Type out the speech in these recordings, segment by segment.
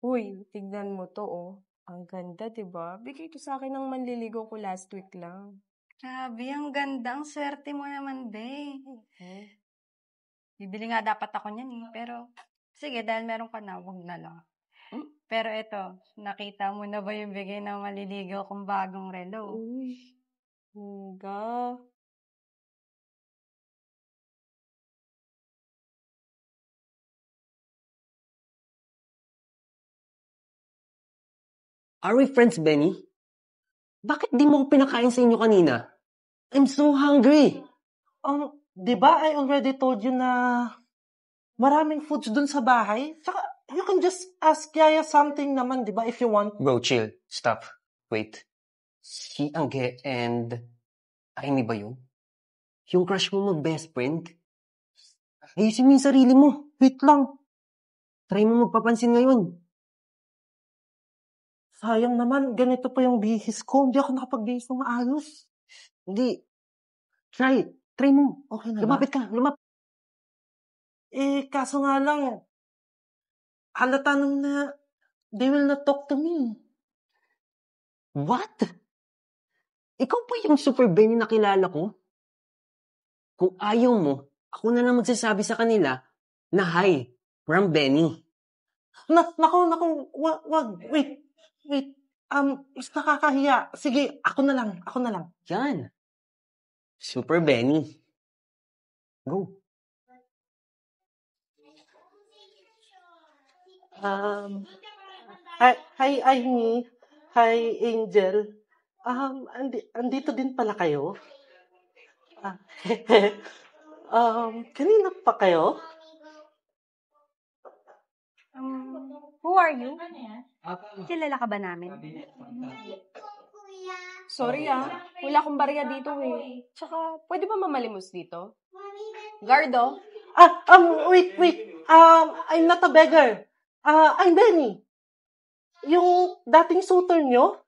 Uy, tignan mo to, oh. Ang ganda, diba? Bigay ito sa akin ng manliligaw ko last week lang. Grabe, ang ganda. Ang swerte mo naman, be. Eh, Bibili nga dapat ako niyan eh. Pero, sige, dahil meron ka na, wag na lang. Hmm? Pero eto, nakita mo na ba yung bigay ng maliligaw kong bagong relo? Uy, hangga. Are we friends, Benny? Bakit di mo ko pinakain sa inyo kanina? I'm so hungry. Di ba I already told you na maraming foods dun sa bahay? Tsaka, you can just ask Yaya something naman, di ba, if you want. Bro, chill. Stop. Wait. Si Angge and Amy ba yun? Yung crush mo mag-best friend? Ayusin mo yung sarili mo. Wait lang. Try mo magpapansin ngayon. Sayang naman, ganito pa yung bihis ko. Hindi ako nakapag-bihis ng maayos. Hindi. Try. Try mo. Okay na ba? Lumapit ka. Lumapit. Kaso nga lang, halata nung na they will not talk to me. What? Ikaw pa yung super Benny na kilala ko? Kung ayaw mo, ako na lang magsasabi sa kanila na hi, from Benny. Naku, wag, wait. Mas nakakahiya. Sige, ako na lang. Yan. Super Benny. Go. Hi, Amy. Hi, Angel. Andito din pala kayo? Kanina pa kayo? Who are you? Kilala ka ba namin? Sorry wala akong barya dito eh. Tsaka, pwede ba mamalimos dito? Gardo? Wait. I'm not a beggar. I'm Benny. Yung dating suitor nyo?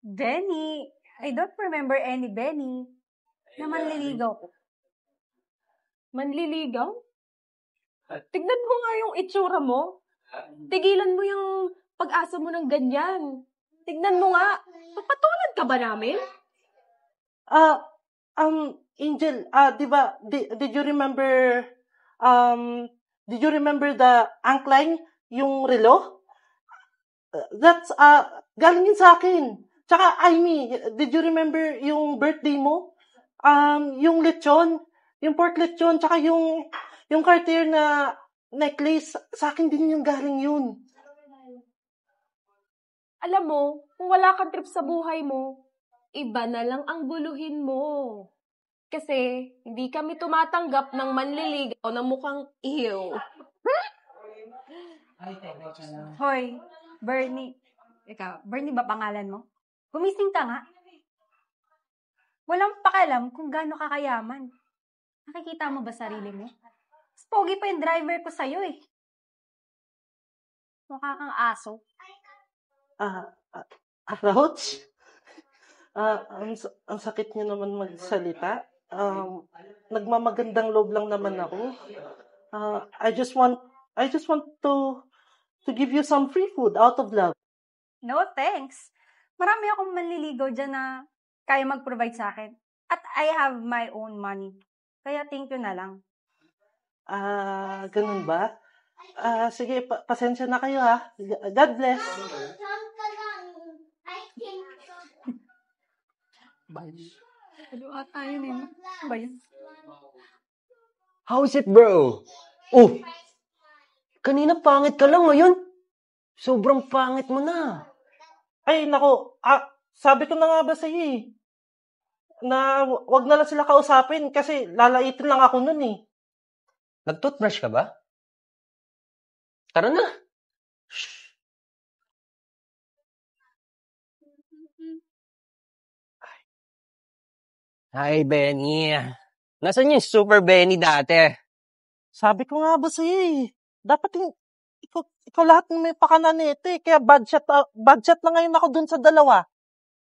Benny? I don't remember any Benny na manliligaw ko. Manliligaw? Tignan mo nga yung itsura mo. Tigilan mo yung pag-asa mo ng ganyan. Tignan mo nga. Papatulad ka ba namin? Angel, di ba, did you remember the ankline, yung relo? That's, galing yun sa akin. Tsaka, Amy, did you remember yung birthday mo? Yung lechon, yung pork lechon, tsaka yung Cartier na necklace, sa akin din yung galing yun. Alam mo, kung wala kang trip sa buhay mo, iba na lang ang guluhin mo. Kasi, hindi kami tumatanggap ng manliligaw na mukhang ew. Hoy, Bernie. Ikaw, Bernie ba pangalan mo? Gumising ka nga. Walang pakialam kung gaano kakayaman. Nakikita mo ba sarili mo? Mas pogi pa yung driver ko sa'yo eh. Mukha kang aso. Ouch. Ang sakit niyo naman magsalita. Nagmamagandang loob lang naman ako. I just want to give you some free food out of love. No, thanks. Marami akong manliligaw dyan na kaya mag-provide sa akin. At I have my own money. Kaya thank you na lang. Ganun ba? Sige, pasensya na kayo ha. God bless. Ano ata yun eh? Ba yun? How is it, bro? Oh, kanina pangit ka lang ngayon. Sobrang pangit mo na. Ay, nako. Sabi ko na nga ba sa'yo eh. Na wag na lang sila kausapin kasi lalaitin lang ako nun eh. Nag-toothbrush ka ba? Tara na. Shh. Hi, Benny. Nasaan yung Super Benny dati? Sabi ko nga ba sa'yo eh. Dapat ikaw lahat ng may pakanan nito eh. Kaya budget na ngayon ako dun sa dalawa.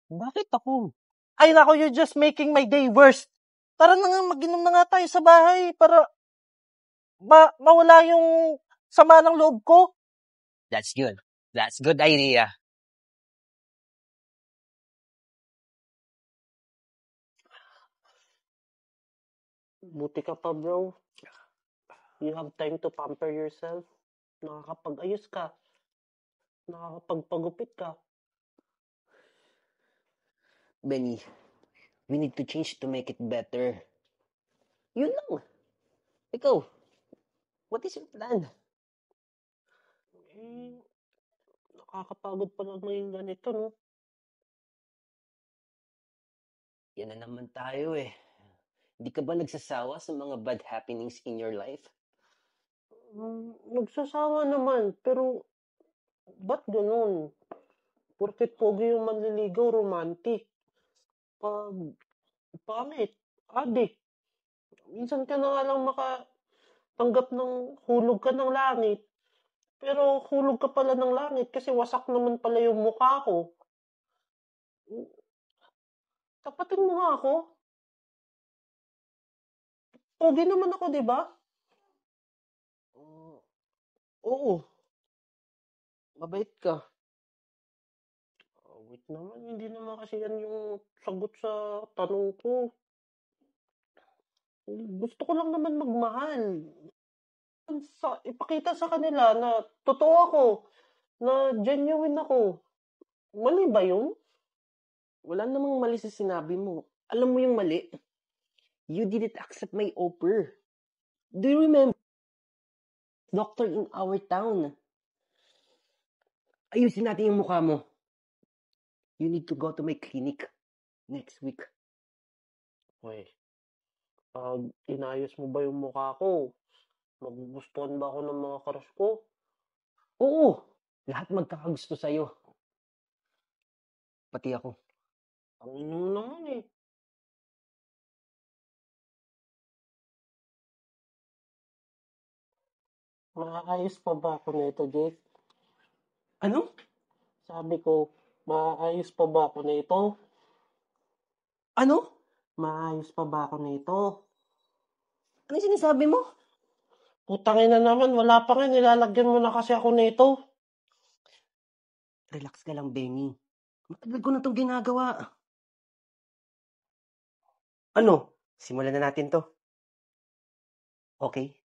Bakit ako? Ay nako, you're just making my day worse. Tara na nga, mag-inom na nga tayo sa bahay para mawala yung sama ng loob ko. That's good. That's good idea. Buti ka pa, bro. You have time to pamper yourself. Nakakapag-ayos ka. Nakakapagpagupit ka. Benny, we need to change to make it better. Yun lang. Ikaw, what is your plan? Eh, nakakapagod pa lang maging ganito, no? Yan na naman tayo eh. Hindi ka ba nagsasawa sa mga bad happenings in your life? Nagsasawa naman, pero ba't ganun? Porket pogi yung manliligaw, romantic. Pag pangit, adik. Minsan ka na nga lang makatanggap ng hulog ka ng langit. Pero hulog ka pala ng langit kasi wasak naman pala yung mukha ko. Tapatin mo nga ako. Pogi naman ako, di ba? Oo. Mabait ka. Wait naman, hindi naman kasi yan yung sagot sa tanong ko. Gusto ko lang naman magmahal. Ipakita sa kanila na totoo ako, na genuine ako. Mali ba yun? Wala namang mali sa sinabi mo. Alam mo yung mali? You didn't accept my offer. Do you remember? Doctor in our town. Ayusin natin yung mukha mo. You need to go to my clinic next week. Uy, pag inayos mo ba yung mukha ko, magugustuhan ba ako ng mga crush ko? Oo, lahat magkakagusto sa'yo. Pati ako. Ang ino naman eh. Maayos pa ba ako nito, Jake? Ano? Sabi ko, maayos pa ba ako nito? Ano? Maayos pa ba ako nito? Ano yung sinasabi mo? Putangin na naman, wala pa nga, nilalagyan mo na kasi ako nito. Relax ka lang, Benny. Matagal ko na itong ginagawa. Ano? Simulan na natin to. Okay?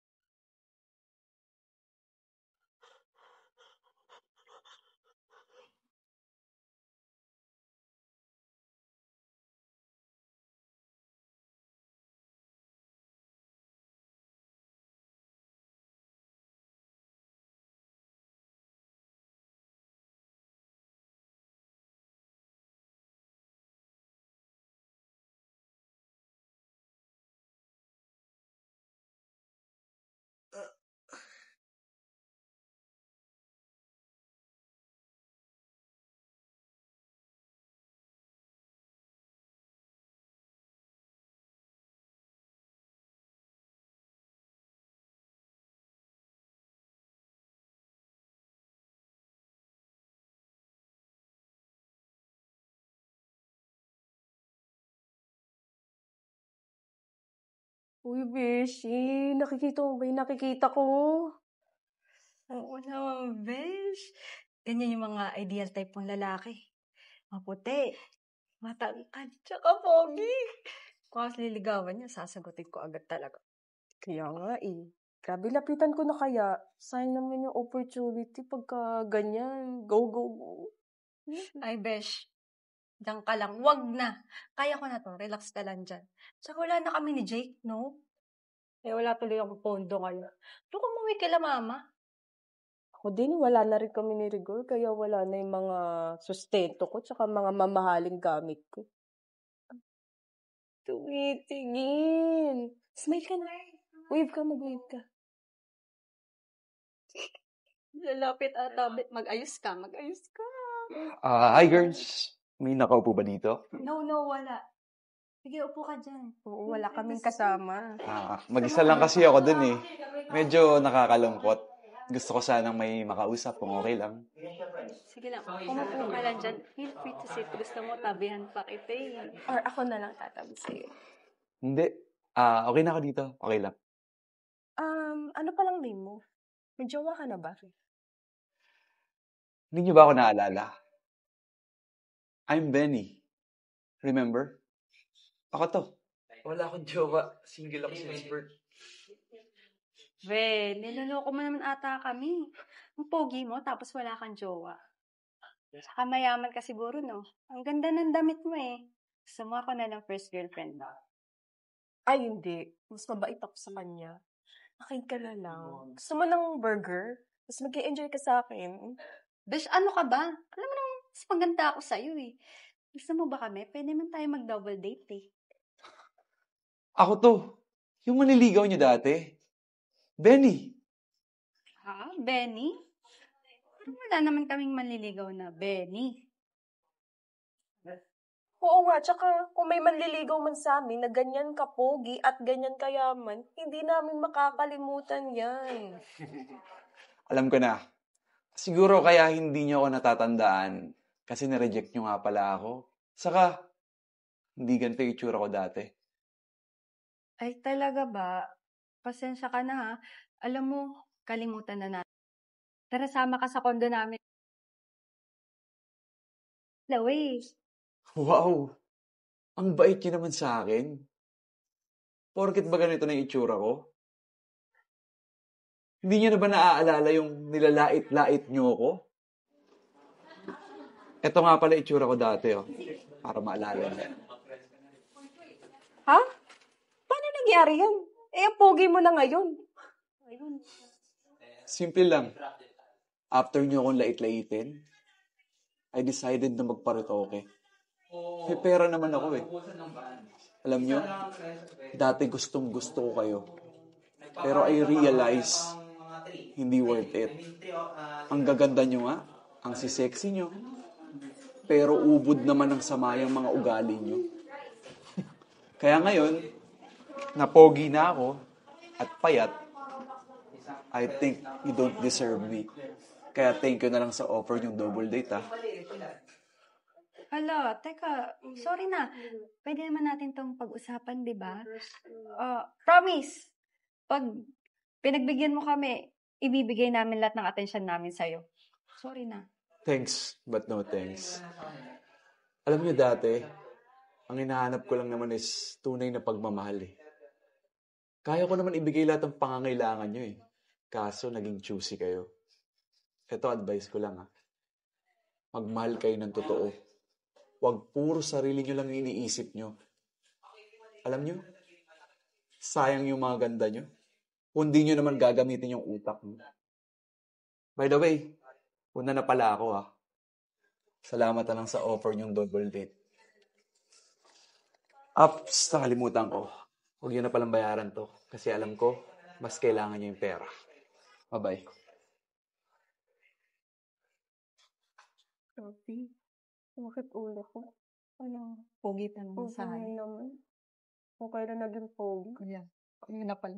Uy, Beshi, nakikita mo ba yung nakikita ko? Oo naman, besh. Ganyan yung mga ideal type ng lalaki. Maputi, matangkad, tsaka pogi. Kung ako liligawan niya, sasagutin ko agad talaga. Kaya nga eh. Grabe, lapitan ko na kaya. Sayang naman yung opportunity pagka ganyan. Go, go, go. Ay, besh. Diyan ka lang. Wag na. Kaya ko na to. Relax ka lang dyan. Tsaka wala na kami ni Jake, no? Eh, wala tuloy akong pondo ngayon. Doon ka umuwi kila mama. Ako din, wala na rin kami ni Rigor, kaya wala na yung mga sustento ko, tsaka mga mamahaling gamit ko. Tumitingin. Smile ka na. Wave ka, mag-wave ka. Lalapit ata. Mag-ayos ka. Mag-ayos ka. Hi girls! May nakaupo ba dito? No, wala. Sige, upo ka dyan. Oo, wala kaming kasama. Mag-isa lang kasi ako dun eh. Medyo nakakalungkot. Gusto ko sanang may makausap kung okay lang. Sige lang. Umupo ka lang dyan. Feel free to sit. Gusto mo, tabihan pa kita eh. Or ako na lang tatabi sa'yo. Hindi. Okay na ako dito. Okay lang. Ano palang name mo? May jowa ka na ba? Hindi niyo ba ako naalala? I'm Benny. Remember? Ako to. Wala akong jowa. Single ako since birth. We, niloloko mo naman ata kami. Ang pogi mo, tapos wala kang jowa. Saka mayaman ka siguro, no? Ang ganda ng damit mo eh. Gusto mo ako na lang first girlfriend mo. Ay, hindi. Mas mabait ako sa kanya. Akin ka na lang. Gusto mo ng burger? Mas mag-enjoy ka sa akin. Besh, ano ka ba? Alam mo naman, mas maganda ako sa'yo eh. Gusto mo ba kami? Pwede man tayo mag-double date eh. Ako to. Yung manliligaw niyo dati. Benny. Ha? Benny? Wala naman kaming manliligaw na Benny. Oo nga, tsaka kung may manliligaw man sa amin na ganyan kapogi at ganyan kayaman, hindi namin makakalimutan yan. Alam ko na. Siguro kaya hindi niyo ako natatandaan kasi na-reject niyo nga pala ako. Saka, hindi ganito yung itsura ko dati. Ay, talaga ba? Pasensya ka na ha. Alam mo, kalimutan na natin. Tara, sama ka sa kondo namin. Laway. Wow! Ang bait niyo naman sa akin. Porket ba ganito na yung itsura ko? Hindi niyo na ba naaalala yung nilalait-lait niyo ako? Ito nga pala itsura ko dati, oh. Para maalala niyo. Ha? Paano nangyari yan? Eh, ang pogi mo na ngayon. Ayun. Simple lang. After niyo akong lait-laitin, I decided na magparitoke. May pera naman ako eh. Alam niyo, dati gustong gusto ko kayo. Pero I realize, hindi worth it. Ang gaganda niyo nga, ang sisexy niyo. Pero ubod naman ang samayang mga ugali niyo. Kaya ngayon, napogi na ako at payat, I think you don't deserve me. Kaya thank you na lang sa offer yung double date, ha? Hala, teka, sorry na. Pwede naman natin tong pag-usapan, di ba? Promise, pag pinagbigyan mo kami, ibibigay namin lahat ng atensyon namin sa'yo. Sorry na. Thanks, but no thanks. Alam niyo dati, ang hinahanap ko lang naman is tunay na pagmamahal eh. Kaya ko naman ibigay lahat ng pangangailangan niyo eh. Kaso naging choosy kayo. Ito advice ko lang ha. Magmahal kayo ng totoo. Huwag puro sarili niyo lang iniisip niyo. Alam niyo, sayang yung mga ganda niyo. Kung di niyo naman gagamitin yung utak niyo. By the way, una na pala ako ha. Salamat na lang sa offer niyong double date. Ups, nakalimutan ko. Huwag niyo na palang bayaran to. Kasi alam ko, mas kailangan niyo yung pera. Bye-bye. Sophie, bakit ulo ko? Ano? Pogi pa naman Okay naman. Okay na naging pogi. Kuya, yun na pala.